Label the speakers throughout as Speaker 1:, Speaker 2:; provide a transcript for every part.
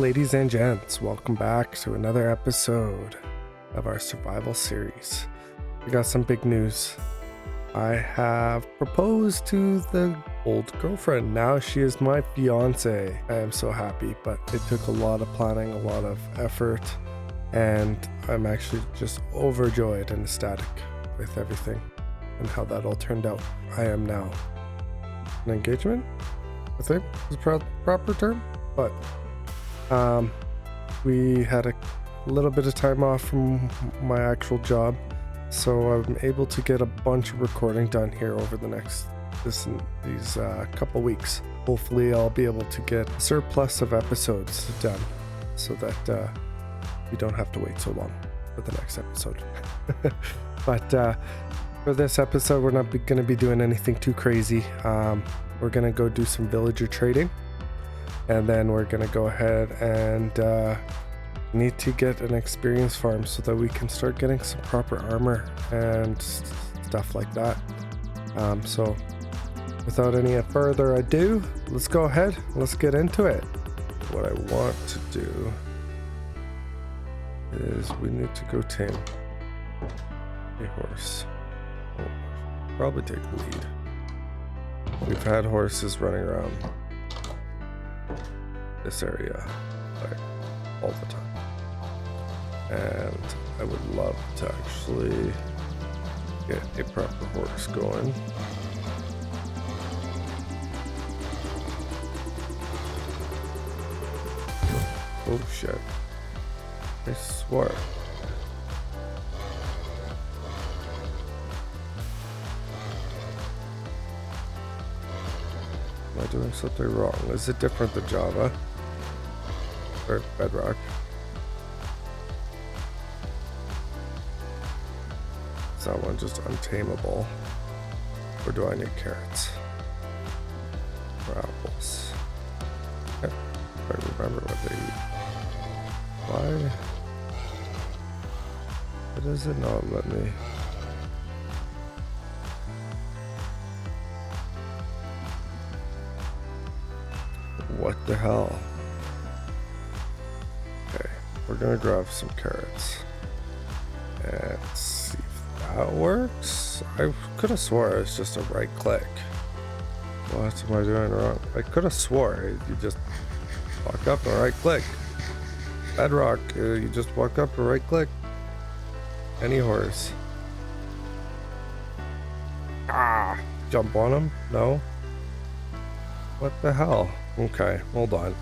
Speaker 1: ladies and gents, welcome back to another episode of our survival series. We got some big news. I have proposed to the old girlfriend. Now she is my fiance. I am so happy, but it took a lot of planning, a lot of effort, and I'm actually just overjoyed and ecstatic with everything and how that all turned out. I am now an engagement, I think is the proper term, but we had a little bit of time off from my actual job, so I'm able to get a bunch of recording done here over the next these couple weeks. Hopefully I'll be able to get a surplus of episodes done so that we don't have to wait so long for the next episode. But for this episode, we're not going to be doing anything too crazy. We're going to go do some villager trading, and then we're going to go ahead and need to get an experience farm so that we can start getting some proper armor and stuff like that. So without any further ado, let's go ahead, let's get into it. What I want to do is we need to go tame a horse. Probably take the lead. We've had horses running around this area like all the time, and I would love to actually get a proper horse going. Oh shit, I swear. Am I doing something wrong? Is it different than Java or Bedrock? Is that one just untamable? Or do I need carrots? Or apples? Yeah, if I remember what they eat. Why does it not let me? What the hell? Okay, we're gonna grab some carrots and see if that works. I could have swore it's just a right click. What am I doing wrong? I could have swore you just walk up and right click. Bedrock, you just walk up and right click. Any horse. Jump on him? No? What the hell? Okay, hold on.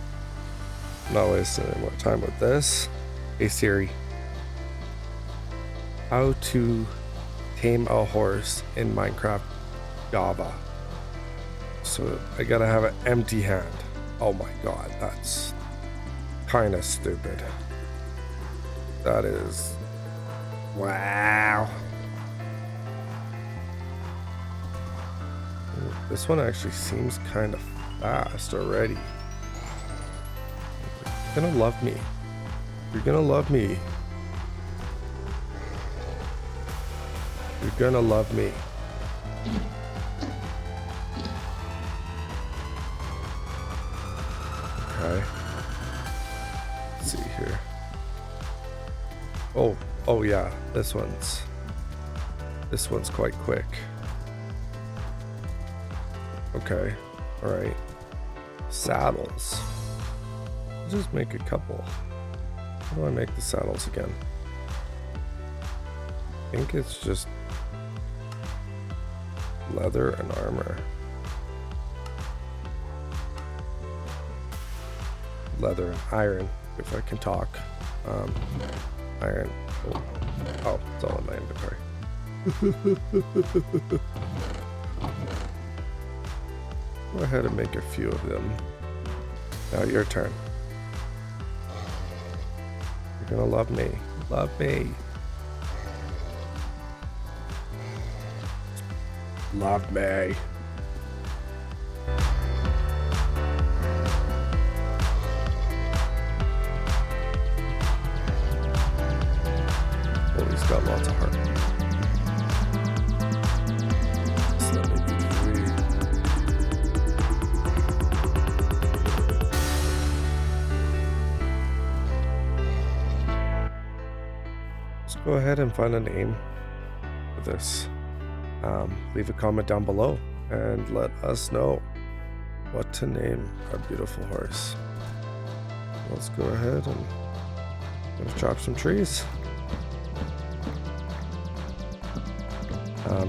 Speaker 1: I'm not wasting any more time with this. Hey Siri, how to tame a horse in Minecraft Java. So I gotta have an empty hand. Oh my god, that's kind of stupid. That is... wow. This one actually seems kind of fast already. You're gonna love me. You're gonna love me. You're gonna love me. Okay. Let's see here. Oh yeah, this one's quite quick. Okay, all right. Saddles. I'll just make a couple. How do I make the saddles again? I think it's just leather and armor. Leather and iron, if I can talk. Iron. Oh, it's all in my inventory. Go ahead and make a few of them. Now your turn. You're gonna love me. Love me. Love me. Oh, he's got lots of heart. So let me be free. go ahead and find a name for this. Leave a comment down below and let us know what to name our beautiful horse. Let's go ahead and let's chop some trees.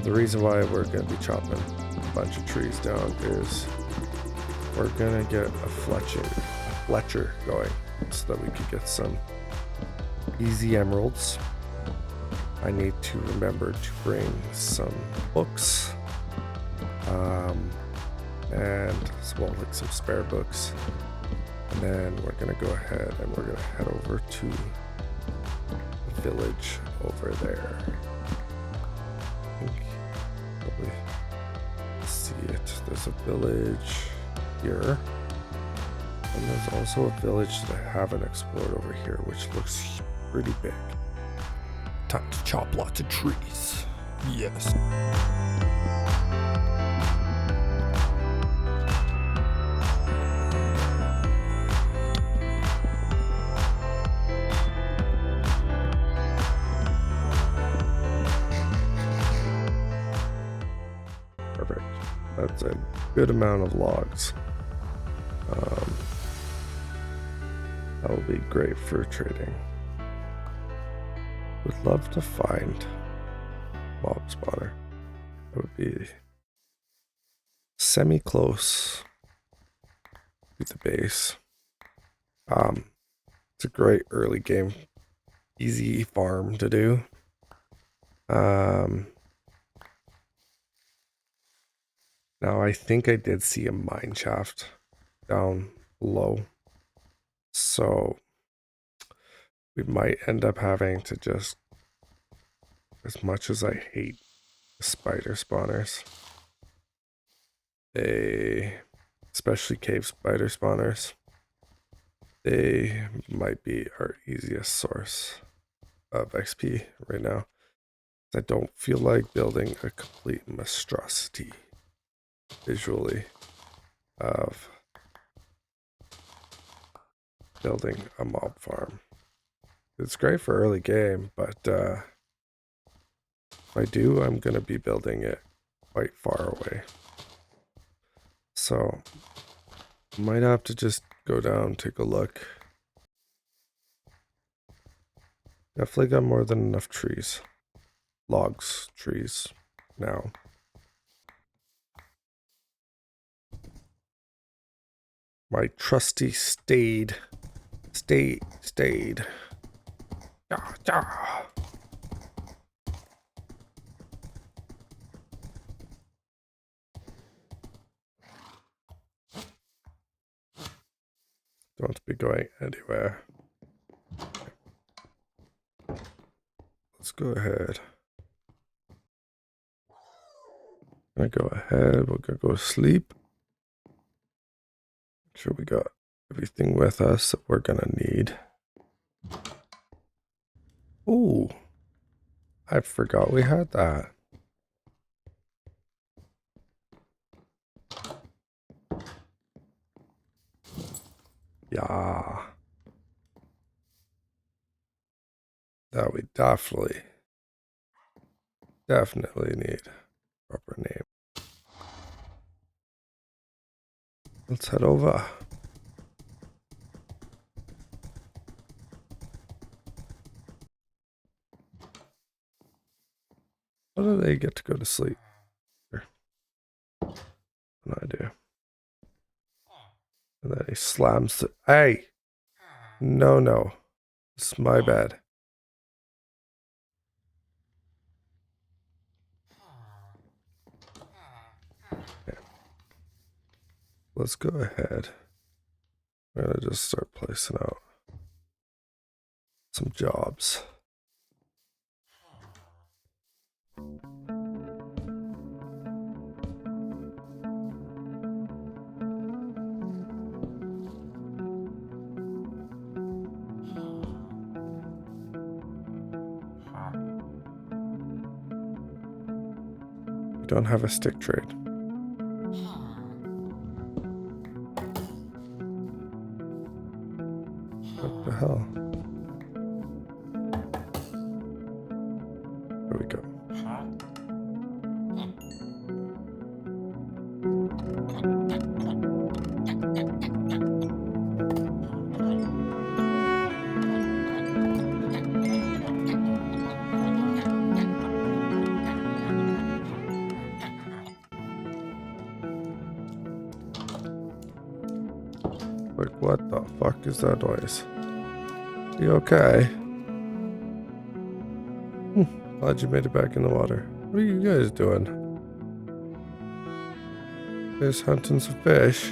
Speaker 1: The reason why we're going to be chopping a bunch of trees down is we're going to get a Fletcher going so that we could get some easy emeralds. I need to remember to bring some books and like some spare books. And then we're going to go ahead and we're going to head over to the village over there. I think probably see it. There's a village here. And there's also a village that I haven't explored over here, which looks pretty big. Time to chop lots of trees. Yes. Perfect. That's a good amount of logs. That will be great for trading. Would love to find mob spawner. That would be semi-close to the base. It's a great early game, easy farm to do. Now I think I did see a mineshaft down below. So we might end up having to just, as much as I hate the spider spawners, especially cave spider spawners, they might be our easiest source of XP right now. I don't feel like building a complete monstrosity visually of building a mob farm. It's great for early game, but if I do, I'm going to be building it quite far away. So might have to just go down, take a look. Definitely got more than enough trees. Logs, trees now. My trusty stayed. Don't be going anywhere. Let's go ahead. We're gonna go ahead. We're gonna go to sleep. Make sure we got everything with us that we're gonna need. Ooh, I forgot we had that. Yeah. That we definitely need a proper name. Let's head over. How do they get to go to sleep? Here. No idea. And then he slams the. Hey! No. It's my bad. Okay. Let's go ahead. I'm gonna just start placing out some jobs. We don't have a stick trade. What the hell? Like, what the fuck is that noise? You okay? Glad you made it back in the water. What are you guys doing? Guys hunting some fish?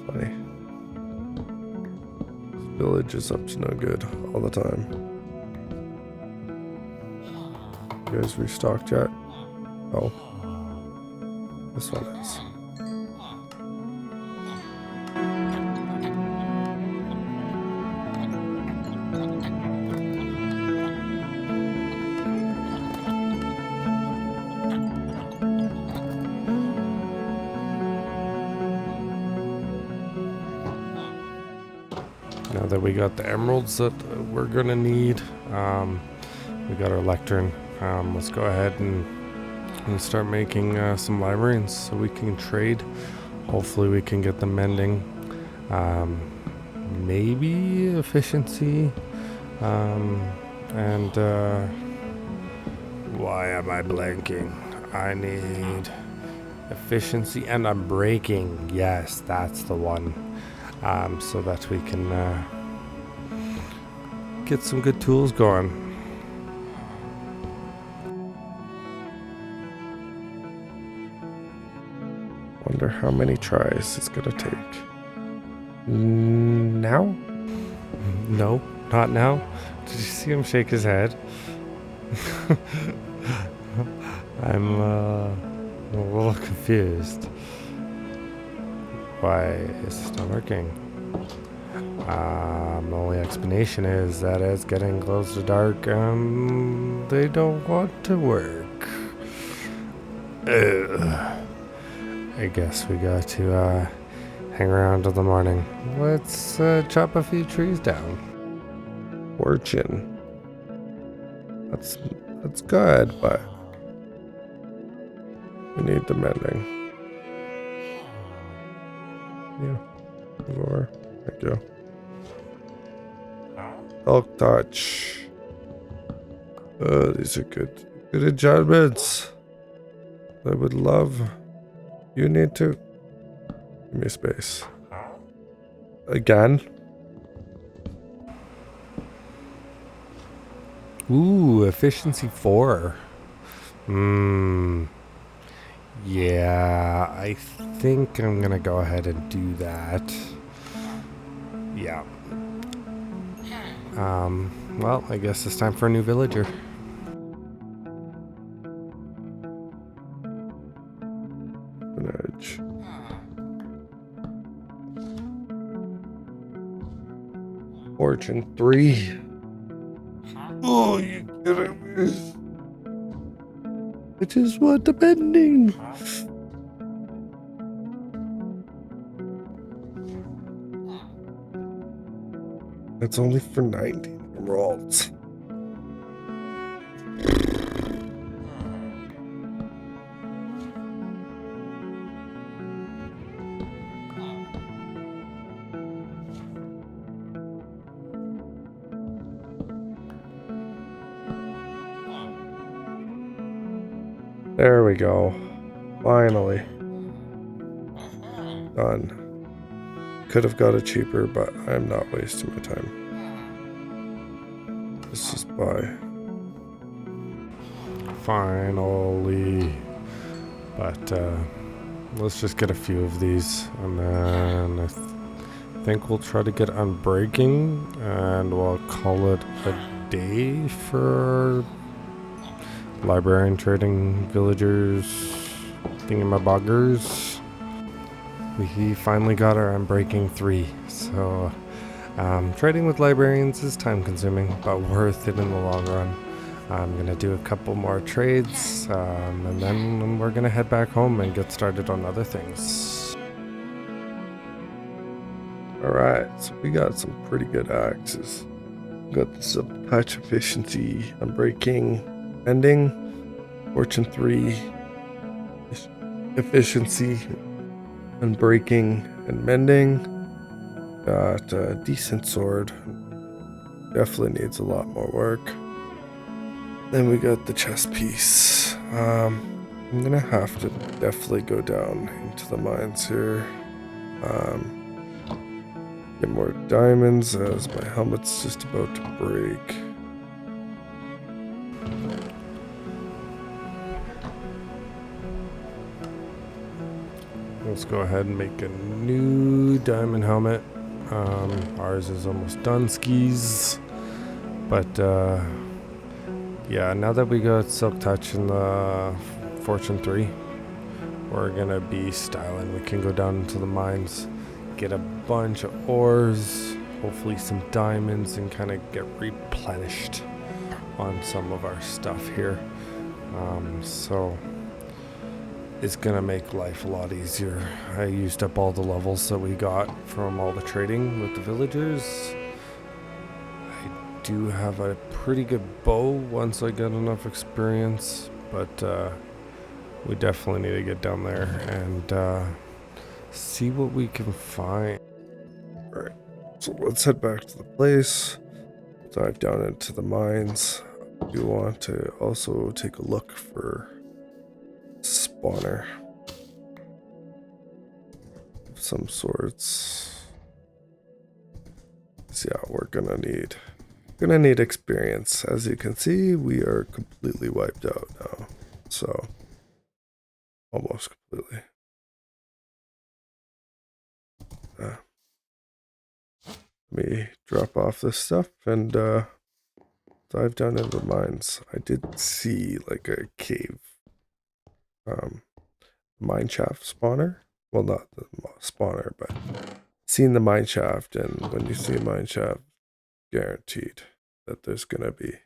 Speaker 1: Funny. This village is up to no good all the time. You guys restocked yet? Oh. This one is. Now that we got the emeralds that we're gonna need, we got our lectern. Let's go ahead and start making some librarians so we can trade. Hopefully we can get them mending. Maybe efficiency. And why am I blanking? I need efficiency and unbreaking. Yes, that's the one. So that we can get some good tools going. Wonder how many tries it's gonna take. Now? No, not now. Did you see him shake his head? I'm a little confused. Why is it not working? The only explanation is that it's getting close to dark and they don't want to work. I guess we got to hang around till the morning. Let's chop a few trees down. Fortune. That's good, but we need the mending. Yeah. Over. Thank you. Elk touch. These are good adjustments. I would love. You need to give me space. Again. Ooh, efficiency 4. Yeah, I think I'm gonna go ahead and do that. Yeah. Well, I guess it's time for a new villager. Edge. Fortune 3. Oh, you kidding me? I just want the bending. That's only for 90 emeralds. There we go. Finally. Done. Could have got it cheaper, but I'm not wasting my time. Let's just buy. Finally. But let's just get a few of these, and then I think we'll try to get unbreaking, and we'll call it a day for librarian trading villagers thingamaboggers. We finally got our unbreaking 3, so trading with librarians is time consuming but worth it in the long run. I'm gonna do a couple more trades, and then we're gonna head back home and get started on other things. Alright, so we got some pretty good axes. Got some touch efficiency, unbreaking. mending, Fortune 3, efficiency, and breaking and mending. Got a decent sword. Definitely needs a lot more work. Then we got the chest piece. I'm gonna have to definitely go down into the mines here. Get more diamonds as my helmet's just about to break. Let's go ahead and make a new diamond helmet. Ours is almost done, skis. But yeah, now that we got Silk Touch in the Fortune 3, we're gonna be styling. We can go down into the mines, get a bunch of ores, hopefully some diamonds, and kind of get replenished on some of our stuff here. So it's gonna make life a lot easier. I used up all the levels that we got from all the trading with the villagers. I do have a pretty good bow once I get enough experience, but we definitely need to get down there and see what we can find. Alright, so let's head back to the place, dive down into the mines. I do want to also take a look for spawner of some sorts. So yeah, we're gonna need experience. As you can see, we are completely wiped out now. So almost completely. Let me drop off this stuff and dive down into the mines. I did see like a cave mineshaft spawner. Well, not the spawner, but seen the mineshaft, and when you see a mineshaft, guaranteed that there's gonna be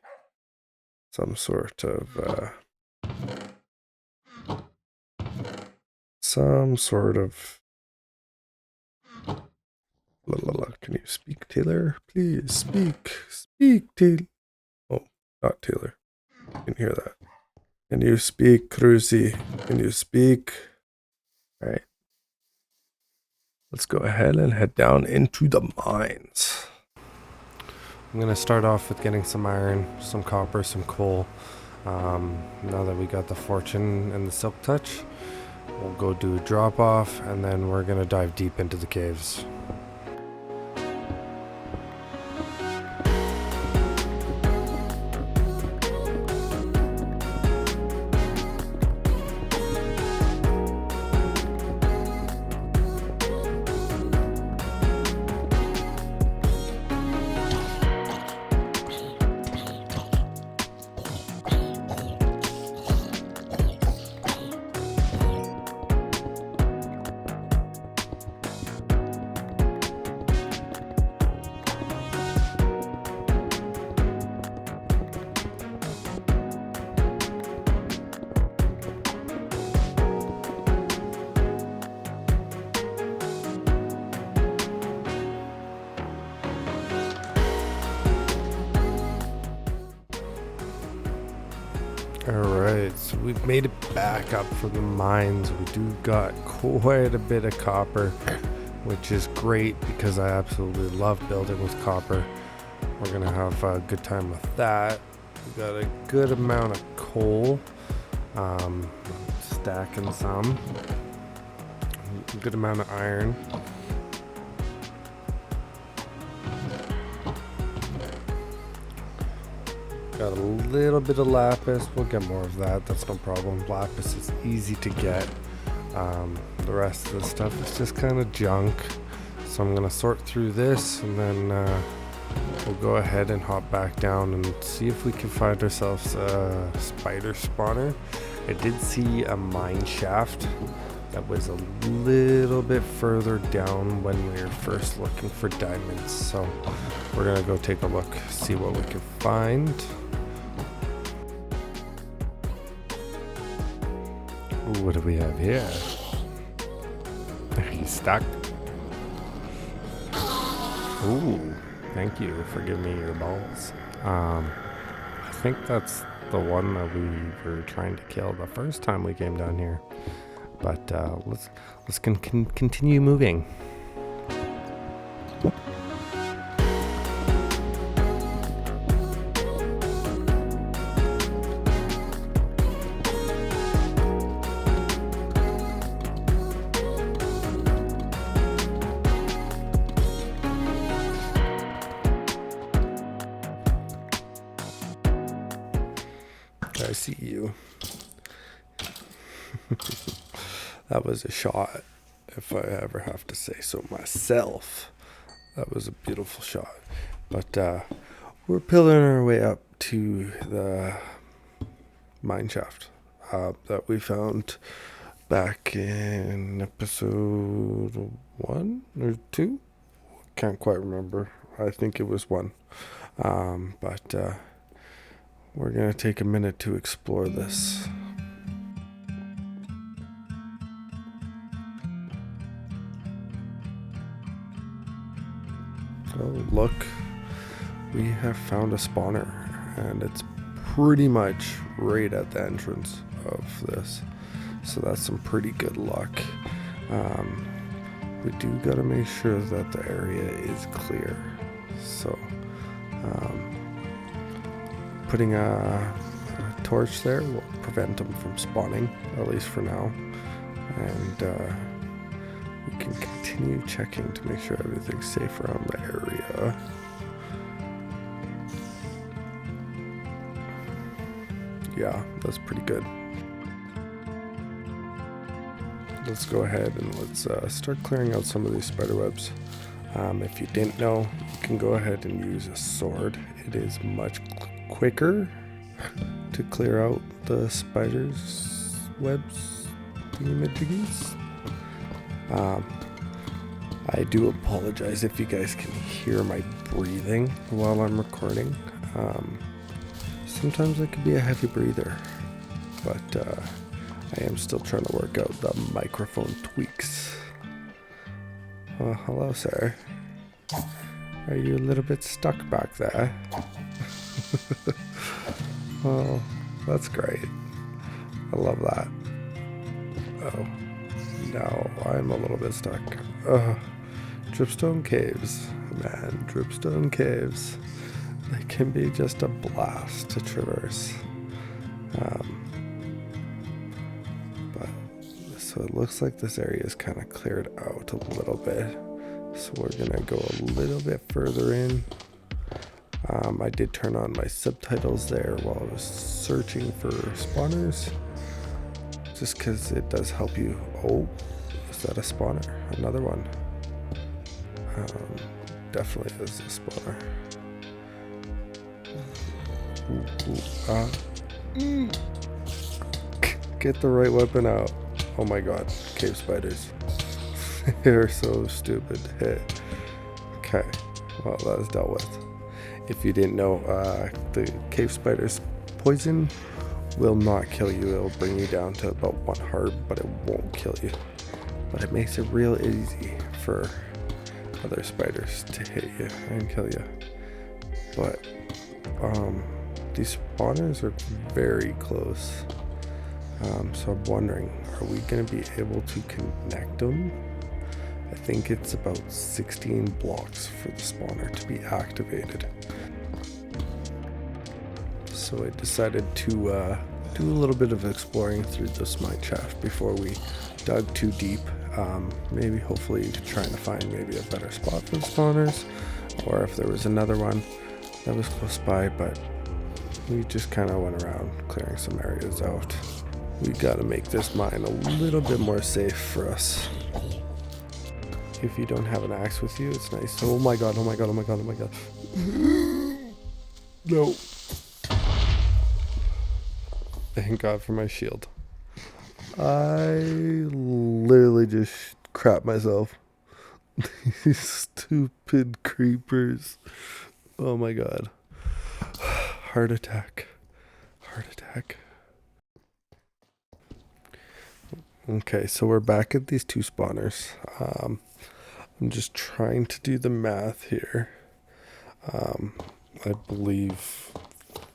Speaker 1: some sort of Can you speak, Taylor? Please speak, Taylor. Oh, not Taylor. You can hear that. Can you speak, Cruzy? Can you speak? All right. Let's go ahead and head down into the mines. I'm going to start off with getting some iron, some copper, some coal. Now that we got the fortune and the silk touch, we'll go do a drop off, and then we're going to dive deep into the caves. Alright, so we've made it back up from the mines. We do got quite a bit of copper, which is great because I absolutely love building with copper. We're gonna have a good time with that. We got a good amount of coal, stacking some, a good amount of iron. Got a little bit of lapis. We'll get more of that. That's no problem. Lapis is easy to get. The rest of the stuff is just kind of junk. So I'm going to sort through this, and then we'll go ahead and hop back down and see if we can find ourselves a spider spawner. I did see a mine shaft that was a little bit further down when we were first looking for diamonds. So we're going to go take a look, see what we can find. What do we have here? He's stuck. Ooh, thank you for giving me your balls. think that's the one that we were trying to kill the first time we came down here. But let's continue moving. I see you. That was a shot, if I ever have to say so myself. That was a beautiful shot. But we're pillaring our way up to the Mineshaft that we found back in episode 1 or 2. Can't quite remember. I think it was 1. But we're going to take a minute to explore this. Oh, look. We have found a spawner, and it's pretty much right at the entrance of this. So that's some pretty good luck. We do got to make sure that the area is clear. So putting a torch there will prevent them from spawning, at least for now. And we can continue checking to make sure everything's safe around the area. Yeah, that's pretty good. Let's go ahead and let's start clearing out some of these spider webs. If you didn't know, you can go ahead and use a sword. It is much quicker to clear out the spiders' webs thingamajiggies. I do apologize if you guys can hear my breathing while I'm recording. Sometimes I could be a heavy breather, but I am still trying to work out the microphone tweaks. Hello, sir. Are you a little bit stuck back there? Oh, that's great. I love that. Oh, no, I'm a little bit stuck. Dripstone caves, man, dripstone caves. They can be just a blast to traverse. So it looks like this area is kind of cleared out a little bit. So we're gonna go a little bit further in. I did turn on my subtitles there while I was searching for spawners, just because it does help you. Oh, is that a spawner? Another one. Definitely is a spawner. Get the right weapon out. Oh my god, cave spiders. They're so stupid. Hey. Okay, well, that was dealt with. If you didn't know, the cave spider's poison will not kill you. It'll bring you down to about 1 heart, but it won't kill you. But it makes it real easy for other spiders to hit you and kill you. But these spawners are very close. So I'm wondering, are we going to be able to connect them? I think it's about 16 blocks for the spawner to be activated. So I decided to do a little bit of exploring through this mineshaft before we dug too deep. Maybe hopefully trying to find maybe a better spot for the spawners, or if there was another one that was close by, but we just kind of went around clearing some areas out. We got to make this mine a little bit more safe for us. If you don't have an axe with you, it's nice. Oh my god, oh my god, oh my god, oh my god. No. Thank god for my shield. I literally just crap myself. These stupid creepers. Oh my god. Heart attack. Heart attack. Okay, so we're back at these 2 spawners. I'm just trying to do the math here. I believe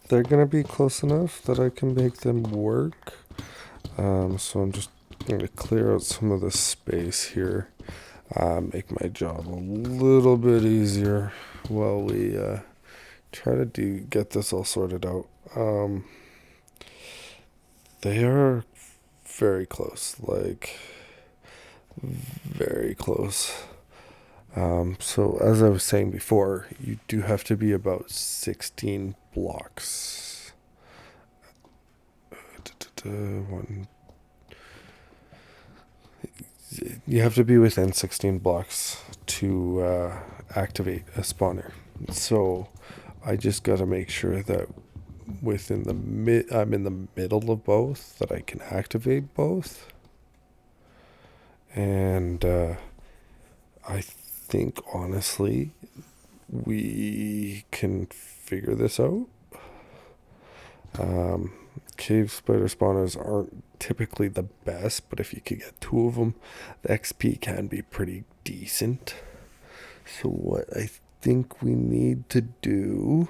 Speaker 1: they're gonna be close enough that I can make them work. So I'm just going to clear out some of the space here, make my job a little bit easier while we try to get this all sorted out. They are very close, like very close. So as I was saying before, you do have to be about 16 blocks. You have to be within 16 blocks to activate a spawner. So I just got to make sure that within I'm in the middle of both, that I can activate both. And I think honestly we can figure this out. Cave spider spawners aren't typically the best, but if you could get 2 of them, the XP can be pretty decent. So what I think we need to do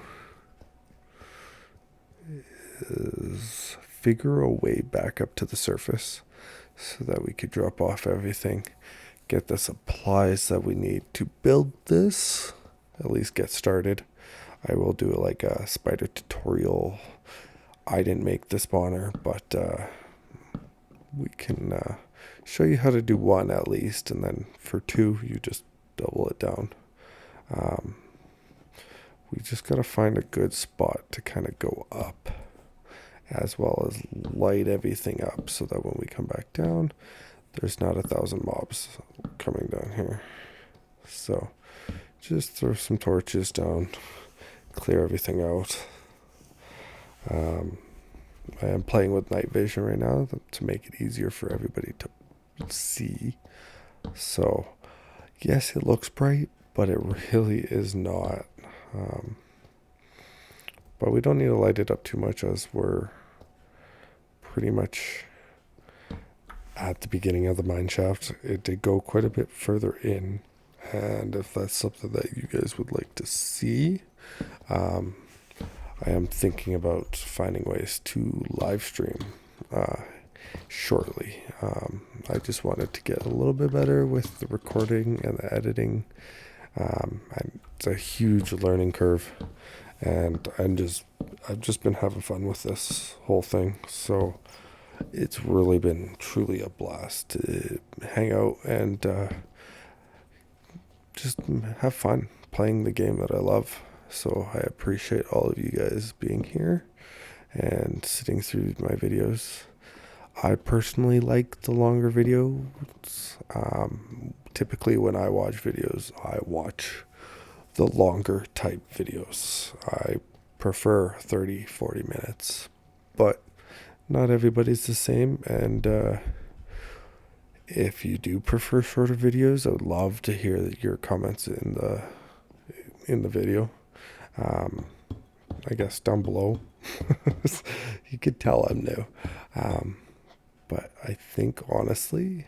Speaker 1: is figure a way back up to the surface so that we could drop off everything, get the supplies that we need to build this, at least get started. I will do like a spider tutorial. I didn't make the spawner, but we can show you how to do 1 at least, and then for 2 you just double it down. We just gotta find a good spot to kind of go up, as well as light everything up so that when we come back down, there's not 1,000 mobs coming down here. So just throw some torches down, clear everything out. I am playing with night vision right now to make it easier for everybody to see. So yes, it looks bright, but it really is not. But we don't need to light it up too much, as we're pretty much at the beginning of the mineshaft. It did go quite a bit further in, and if that's something that you guys would like to see, I am thinking about finding ways to live stream shortly. I just wanted to get a little bit better with the recording and the editing. It's a huge learning curve, and I've just been having fun with this whole thing. So it's really been truly a blast to hang out and just have fun playing the game that I love. So I appreciate all of you guys being here and sitting through my videos. I personally like the longer videos. Typically when I watch videos, I watch the longer type videos. I prefer 30-40 minutes, but not everybody's the same. And if you do prefer shorter videos, I would love to hear your comments in the video. I guess down below. You could tell I'm new. But I think honestly,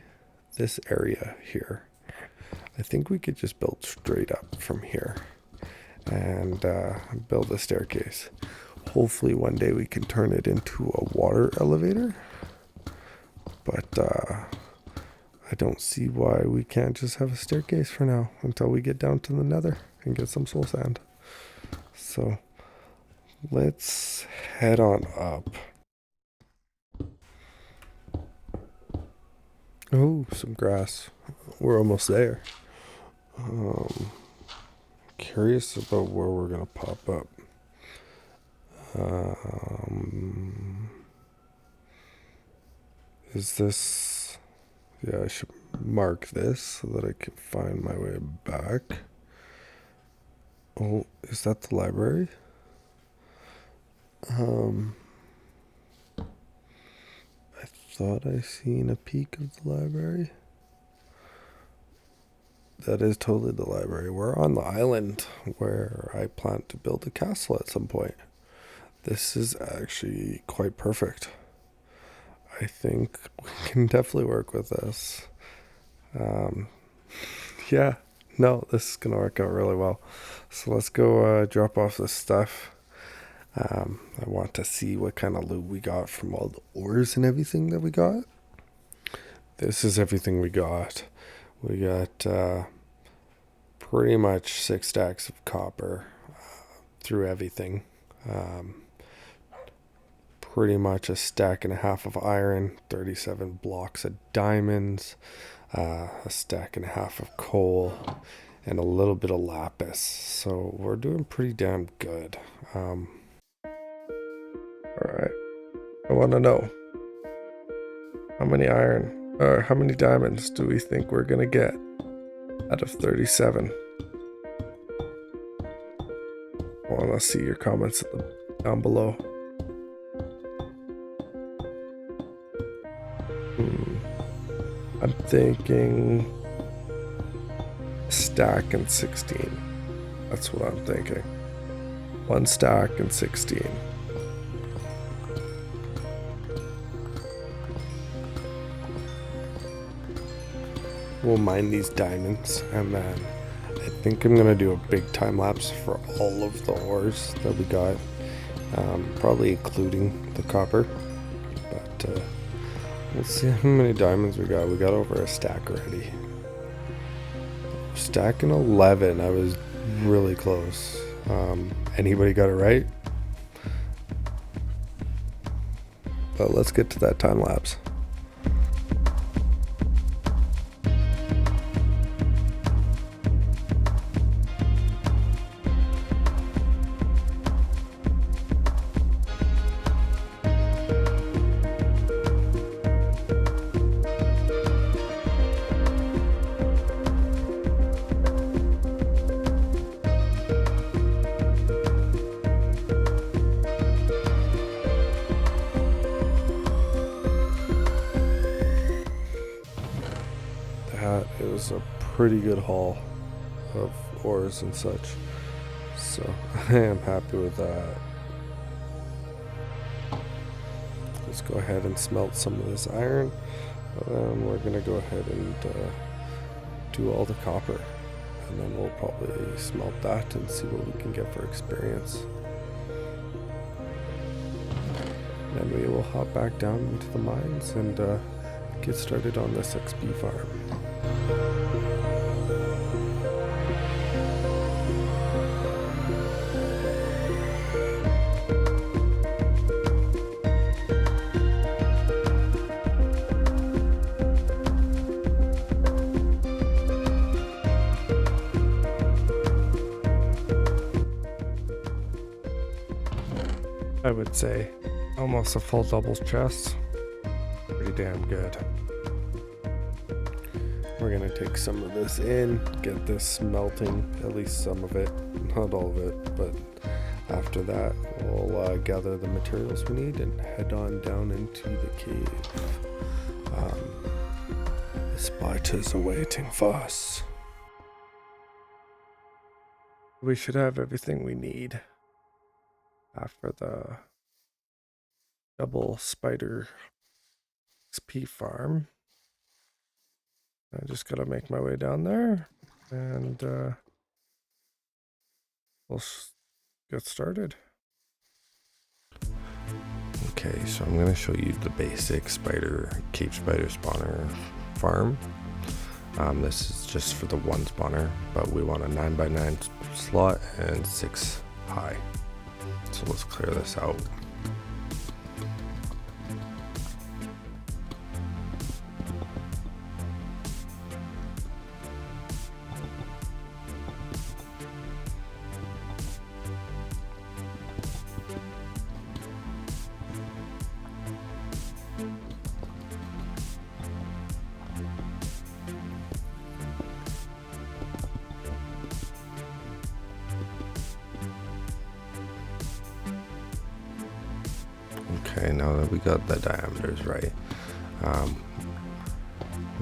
Speaker 1: this area here, I think we could just build straight up from here and build a staircase. Hopefully one day we can turn it into a water elevator. But I don't see why we can't just have a staircase for now until we get down to the nether and get some soul sand. So let's head on up. Oh, some grass. We're almost there. Curious about where we're gonna pop up. Is this... Yeah, I should mark this so that I can find my way back. Oh, is that the library? I thought I seen a peek of the library. That is totally the library. We're on the island where I plan to build a castle at some point. This is actually quite perfect. I think we can definitely work with this. Yeah, no, this is going to work out really well. So let's go drop off this stuff. I want to see what kind of loot we got from all the ores and everything that we got. This is everything we got. We got pretty much 6 stacks of copper through everything. Pretty much a stack and a half of iron, 37 blocks of diamonds, a stack and a half of coal, and a little bit of lapis. So we're doing pretty damn good. Alright, I want to know, how many iron, or how many diamonds do we think we're gonna get out of 37? I want to see your comments down below. I'm thinking stack and 16. That's what I'm thinking. 1 stack and 16. We'll mine these diamonds, and then I think I'm gonna do a big time lapse for all of the ores that we got, probably including the copper. But we'll see how many diamonds we got. We got over a stack already. Stacking 11. I was really close. Anybody got it right? But let's get to that time lapse. It was a pretty good haul of ores and such, so I am happy with that. Let's go ahead and smelt some of this iron, and then we're gonna go ahead and do all the copper, and then we'll probably smelt that and see what we can get for experience. Then we will hop back down into the mines and get started on this XP farm. I would say almost a full double chest. Pretty damn good. We're gonna take some of this in, get this smelting, at least some of it, not all of it, but after that we'll gather the materials we need and head on down into the cave. The spot is awaiting for us. We should have everything we need after the double spider XP farm. I just gotta make my way down there, and we'll get started. Okay, so I'm gonna show you the basic cave spider spawner farm. This is just for the 1 spawner, but we want a 9x9 slot and 6 high. So let's clear this out. Okay, now that we got the diameters right,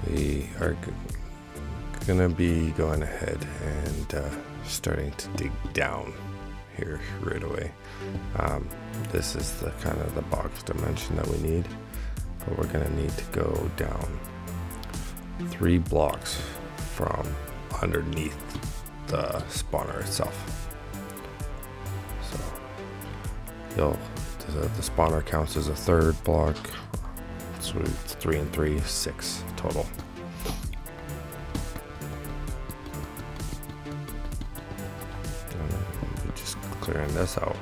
Speaker 1: we are gonna be going ahead and starting to dig down here right away. This is the kind of the box dimension that we need, but we're gonna need to go down 3 blocks from underneath the spawner itself. So
Speaker 2: the spawner counts as a third block, so it's 3 and 3, 6 total. And we're just clearing this out.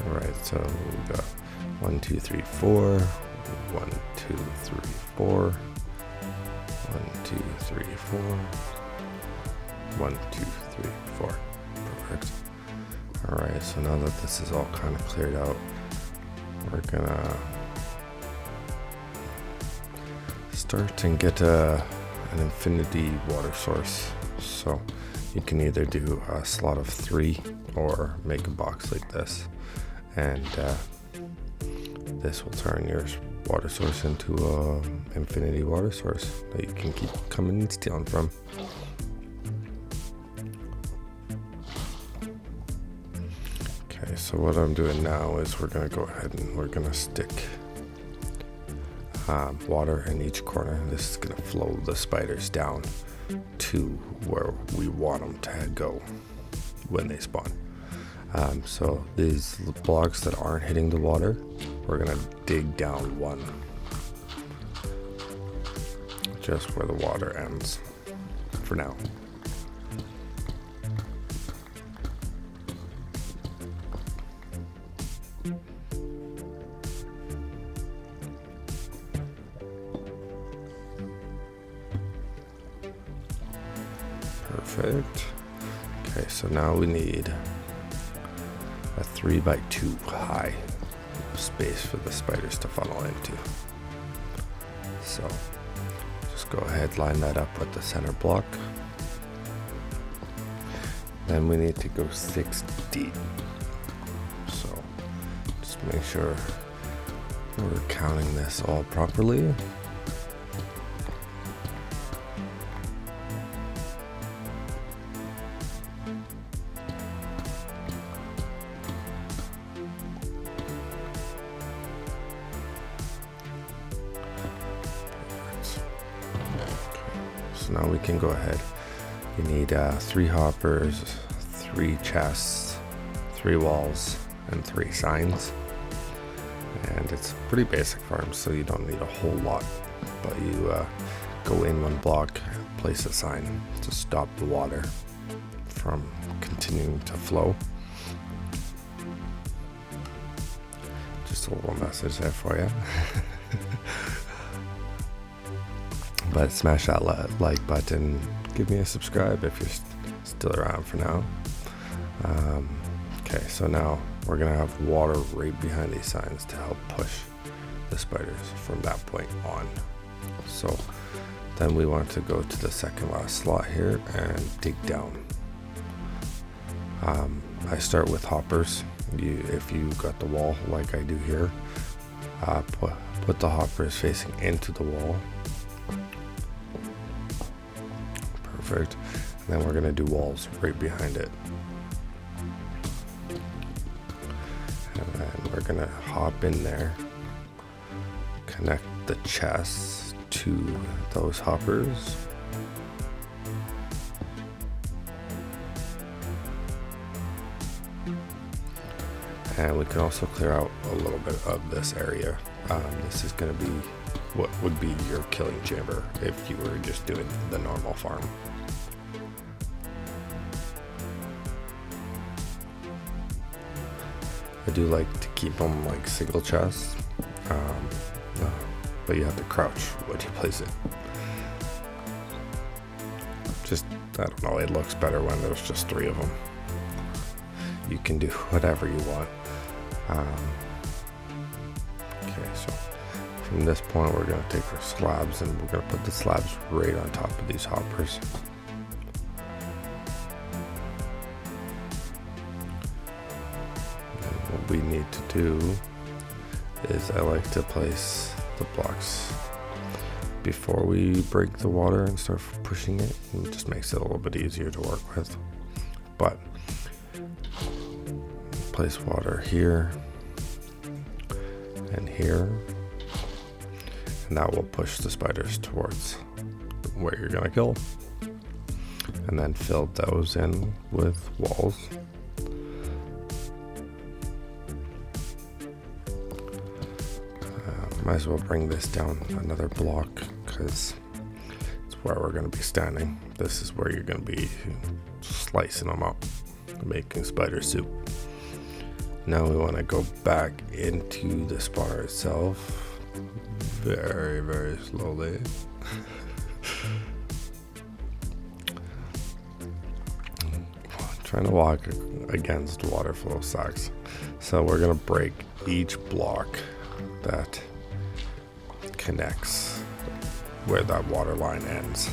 Speaker 2: Alright, so we got 1, 2, 3, 4, 1, 2, 3, 4, 1, 2, 3, 4, 1, 2, 3, 4. Perfect. Alright, so now that this is all kind of cleared out, we're gonna start and get an infinity water source. So you can either do a slot of 3 or make a box like this, and this will turn your water source into an infinity water source that you can keep coming and stealing from. Okay, so what I'm doing now is we're gonna go ahead and we're gonna stick water in each corner. This is gonna flow the spiders down to where we want them to go when they spawn. So these blocks that aren't hitting the water, we're gonna dig down 1, just where the water ends for now. Perfect. Okay, so now we need a 3x2 high space for the spiders to funnel into. So just go ahead, line that up with the center block. Then we need to go 6 deep. So just make sure we're counting this all properly. So now we can go ahead. You need 3 hoppers, 3 chests, 3 walls, and 3 signs. And it's a pretty basic farm, so you don't need a whole lot. But you go in 1 block, place a sign to stop the water from continuing to flow. Just a little message there for you. But smash that like button, give me a subscribe if you're still around for now. Okay, so now we're gonna have water right behind these signs to help push the spiders from that point on. So then we want to go to the second last slot here and dig down. I start with hoppers. If you got the wall like I do here, put the hoppers facing into the wall. Perfect. And then we're going to do walls right behind it. And then we're going to hop in there, connect the chests to those hoppers. And we can also clear out a little bit of this area. This is going to be what would be your killing chamber if you were just doing the normal farm. I do like to keep them like single chests, but you have to crouch when you place it. Just, I don't know, it looks better when there's just 3 of them. You can do whatever you want. Okay, so from this point we're going to take our slabs and we're going to put the slabs right on top of these hoppers. And what we need to do is I like to place the blocks before we break the water and start pushing it. It just makes it a little bit easier to work with. But place water here and here, and that will push the spiders towards where you're gonna kill. and then filled those in with walls. Might as well bring this down another block because it's where we're going to be standing. This is where you're going to be slicing them up, making spider soup. Now we want to go back into the spawner itself very, very slowly. Trying to walk against water flow sucks. So we're going to break each block that connects where that water line ends.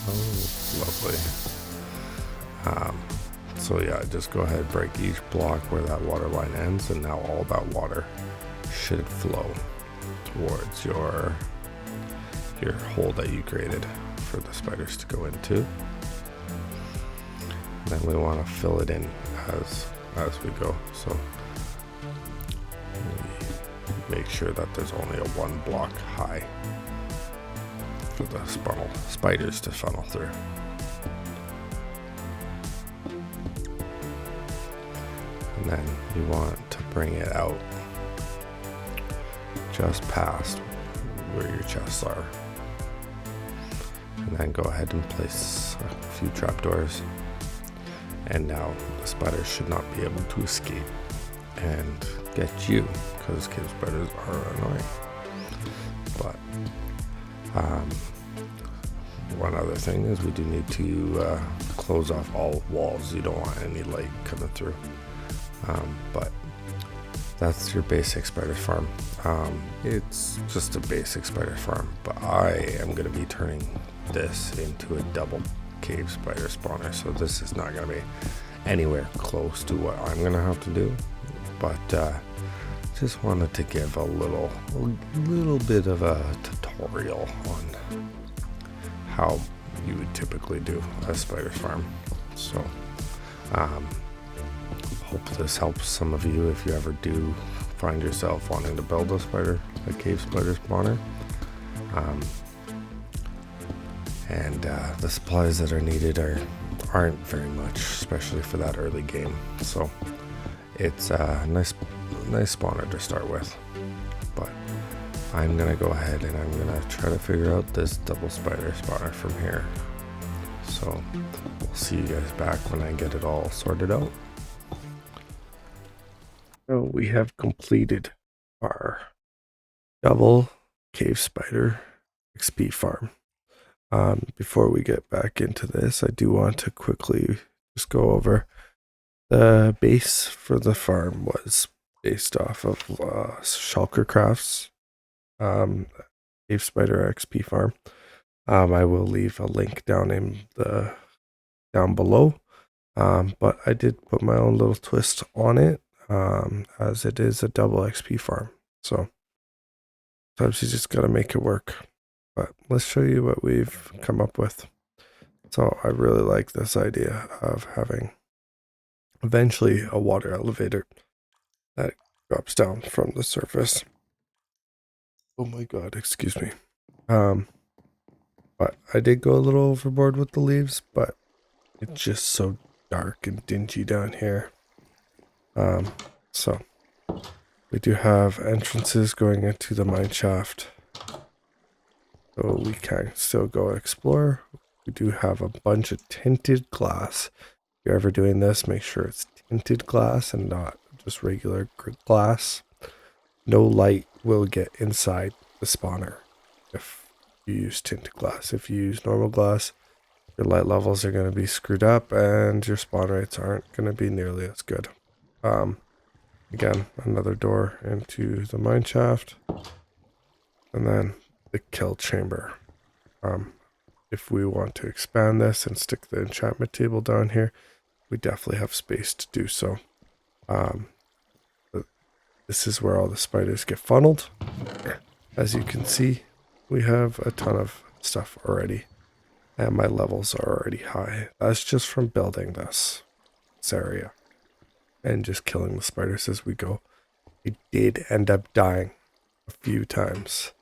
Speaker 2: Oh, lovely. So yeah, just go ahead, break each block where that water line ends, and now all that water should flow towards your hole that you created for the spiders to go into. Then we want to fill it in as we go. So we make sure that there's only a 1 block high for the spiders to funnel through. And then you want to bring it out just past where your chests are. And then go ahead and place a few trapdoors. And now the spiders should not be able to escape and get you, because cave spiders are annoying. But one other thing is we do need to close off all walls. You don't want any light coming through. But that's your basic spider farm. It's just a basic spider farm, but I am going to be turning this into a double cave spider spawner, so this is not going to be anywhere close to what I'm going to have to do, but just wanted to give a little bit of a tutorial on how you would typically do a spider farm. So hope this helps some of you if you ever do find yourself wanting to build a cave spider spawner. And the supplies that are needed aren't very much, especially for that early game. So it's a nice spawner to start with. But I'm gonna go ahead and I'm gonna try to figure out this double spider spawner from here. So we'll see you guys back when I get it all sorted out. So we have completed our double cave spider XP farm. Before we get back into this, I do want to quickly just go over the base for the farm was based off of Shulkercraft's cave spider XP farm. I will leave a link down below, but I did put my own little twist on it, as it is a double XP farm. So sometimes you just gotta make it work. But let's show you what we've come up with. So I really like this idea of having eventually a water elevator that drops down from the surface. Oh my god, excuse me. But I did go a little overboard with the leaves, but it's just so dark and dingy down here. So we do have entrances going into the mineshaft. So we can still go explore. We do have a bunch of tinted glass. If you're ever doing this, make sure it's tinted glass and not just regular glass. No light will get inside the spawner if you use tinted glass. If you use normal glass, your light levels are going to be screwed up and your spawn rates aren't going to be nearly as good. Again, another door into the mineshaft. And then the kill chamber. If we want to expand this and stick the enchantment table down here, we definitely have space to do so. This is where all the spiders get funneled. As you can see, we have a ton of stuff already, and my levels are already high. That's just from building this area and just killing the spiders as we go. I did end up dying a few times.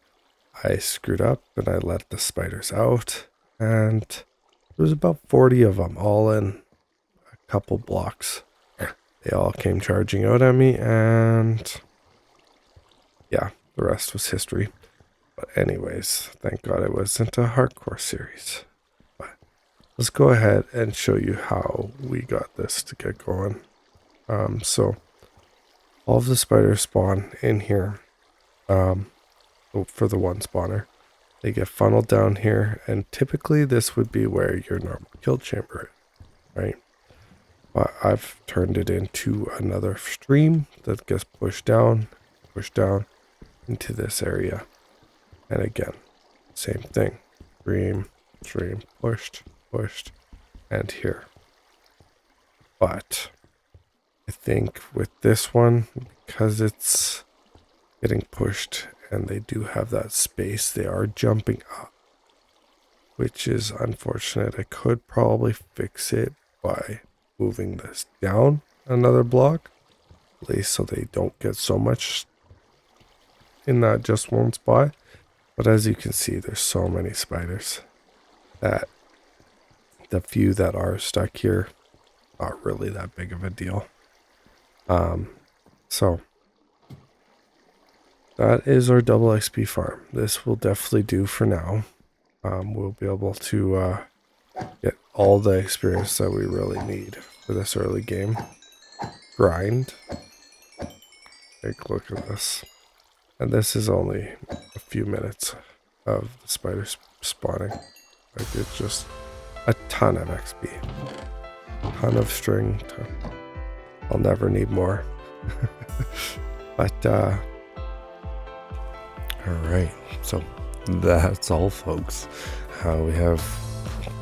Speaker 2: I screwed up and I let the spiders out, and
Speaker 1: was about 40 of them, all in a couple blocks. They all came charging out at me, and yeah, the rest was history. But anyways, thank God it wasn't a hardcore series. But let's go ahead and show you how we got this to get going. So all of the spiders spawn in here. For the one spawner, they get funneled down here, and typically this would be where your normal kill chamber is, right? But I've turned it into another stream that gets pushed down into this area. And again, same thing. Stream, pushed, and here. But I think with this one, because it's getting pushed and they do have that space, they are jumping up, which is unfortunate. I could probably fix it by moving this down another block, at least so they don't get so much in that just one spot. But as you can see, there's so many spiders that the few that are stuck here aren't really that big of a deal. So that is our double XP farm. This will definitely do for now. We'll be able to get all the experience that we really need for this early game. Grind. Take a look at this. And this is only a few minutes of the spiders spawning. Like, it's just a ton of XP. A ton of string. I'll never need more. But, alright. So, that's all, folks. We have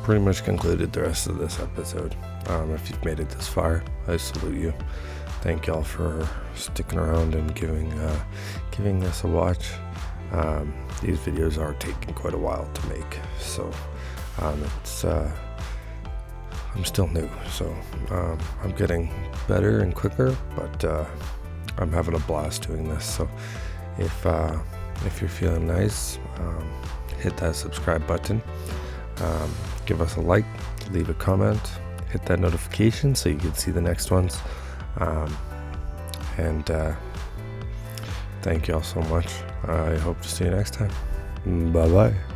Speaker 1: pretty much concluded the rest of this episode. If you've made it this far, I salute you. Thank y'all for sticking around and giving this a watch. These videos are taking quite a while to make, so I'm still new, so I'm getting better and quicker, but I'm having a blast doing this. So if you're feeling nice, hit that subscribe button, give us a like, leave a comment, hit that notification so you can see the next ones. And thank you all so much. I hope to see you next time. Bye bye.